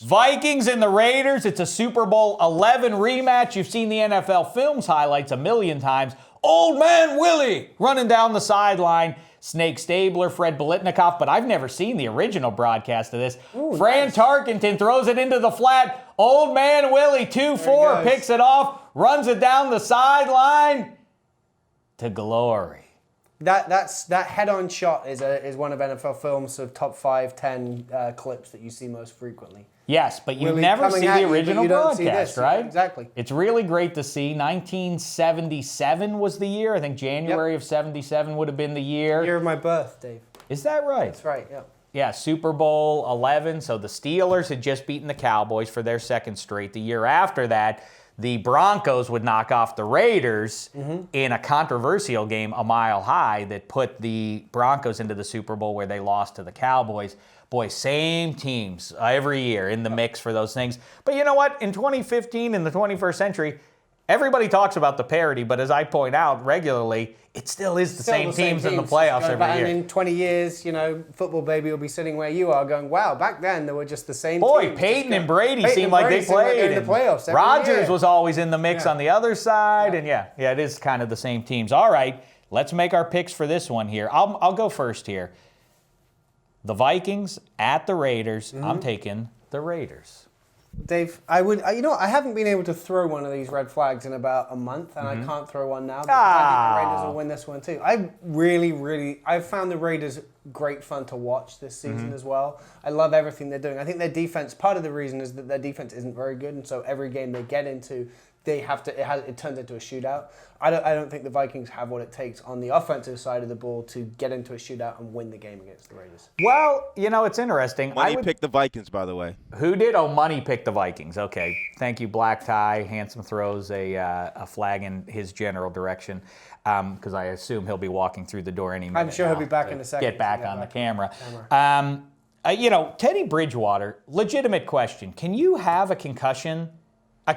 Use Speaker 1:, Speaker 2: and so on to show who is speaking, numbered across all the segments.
Speaker 1: Vikings and the Raiders. It's a Super Bowl 11 rematch. You've seen the NFL Films highlights a million times. Old Man Willie running down the sideline. Snake Stabler, Fred Biletnikoff, but I've never seen the original broadcast of this. Ooh, Fran nice. Tarkenton throws it into the flat. Old Man Willie, 2-4, picks it off, runs it down the sideline to glory.
Speaker 2: That head-on shot is one of NFL Films' of top 5, 10 clips that you see most frequently.
Speaker 1: Yes, but you never see the original broadcast, right?
Speaker 2: Exactly.
Speaker 1: It's really great to see. 1977 was the year. I think January of 77 would have been the year.
Speaker 2: Year of my birth, Dave.
Speaker 1: Is that right?
Speaker 2: That's right, yeah.
Speaker 1: Yeah, Super Bowl 11. So the Steelers had just beaten the Cowboys for their second straight. The year after that, the Broncos would knock off the Raiders in a controversial game a mile high that put the Broncos into the Super Bowl where they lost to the Cowboys. Boy, same teams every year in the mix for those things. But you know what? In 2015, in the 21st century, everybody talks about the parity, but as I point out regularly, it still is the same teams in the playoffs every year.
Speaker 2: And in 20 years, football baby will be sitting where you are going, wow, back then they were just the same
Speaker 1: Boy,
Speaker 2: teams.
Speaker 1: Peyton and Brady seemed like they played.
Speaker 2: In the playoffs every
Speaker 1: Rodgers
Speaker 2: year.
Speaker 1: was always in the mix on the other side. And yeah, it is kind of the same teams. All right, let's make our picks for this one here. I'll go first here. The Vikings at the Raiders. I'm taking the Raiders.
Speaker 2: Dave, I haven't been able to throw one of these red flags in about a month, and I can't throw one now because I think the Raiders will win this one too. I've found the Raiders great fun to watch this season as well. I love everything they're doing. I think their defense, part of the reason is that their defense isn't very good, and so every game they get into, it turns into a shootout. I don't think the Vikings have what it takes on the offensive side of the ball to get into a shootout and win the game against the Raiders.
Speaker 1: Well, it's interesting.
Speaker 3: Money picked the Vikings, by the way.
Speaker 1: Who did? Oh, Money picked the Vikings. Okay. Thank you, Black Tie. Handsome throws a flag in his general direction because I assume he'll be walking through the door any minute.
Speaker 2: I'm sure he'll be back in a second.
Speaker 1: Get back on the camera. Teddy Bridgewater, legitimate question. Can you have a concussion?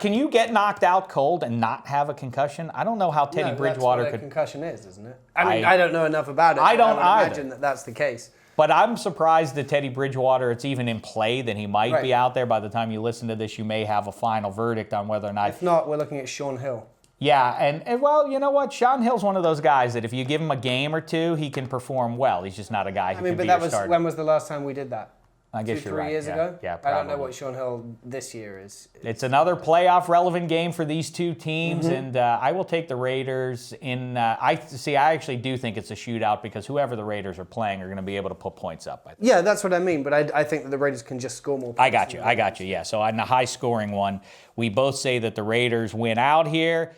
Speaker 1: Can you get knocked out cold and not have a concussion? I don't know how Teddy Bridgewater
Speaker 2: that's what
Speaker 1: could.
Speaker 2: A concussion is, isn't it? I don't know enough about it.
Speaker 1: I don't either.
Speaker 2: Imagine that that's the case.
Speaker 1: But I'm surprised that Teddy Bridgewater, it's even in play, that he might be out there. By the time you listen to this, you may have a final verdict on whether or not.
Speaker 2: If not, we're looking at Sean Hill.
Speaker 1: Yeah, and well, you know what? Sean Hill's one of those guys that if you give him a game or two, he can perform well. He's just not a guy who can be your starter.
Speaker 2: When was the last time we did that?
Speaker 1: I guess you're right.
Speaker 2: 3 years ago?
Speaker 1: Yeah, probably.
Speaker 2: I don't know what Sean Hill this year is.
Speaker 1: It's another playoff relevant game for these two teams, and I will take the Raiders in. I actually do think it's a shootout because whoever the Raiders are playing are going to be able to put points up.
Speaker 2: Yeah, that's what I mean, but I think that the Raiders can just score more points.
Speaker 1: I got you. Yeah, so on the high scoring one, we both say that the Raiders win out here.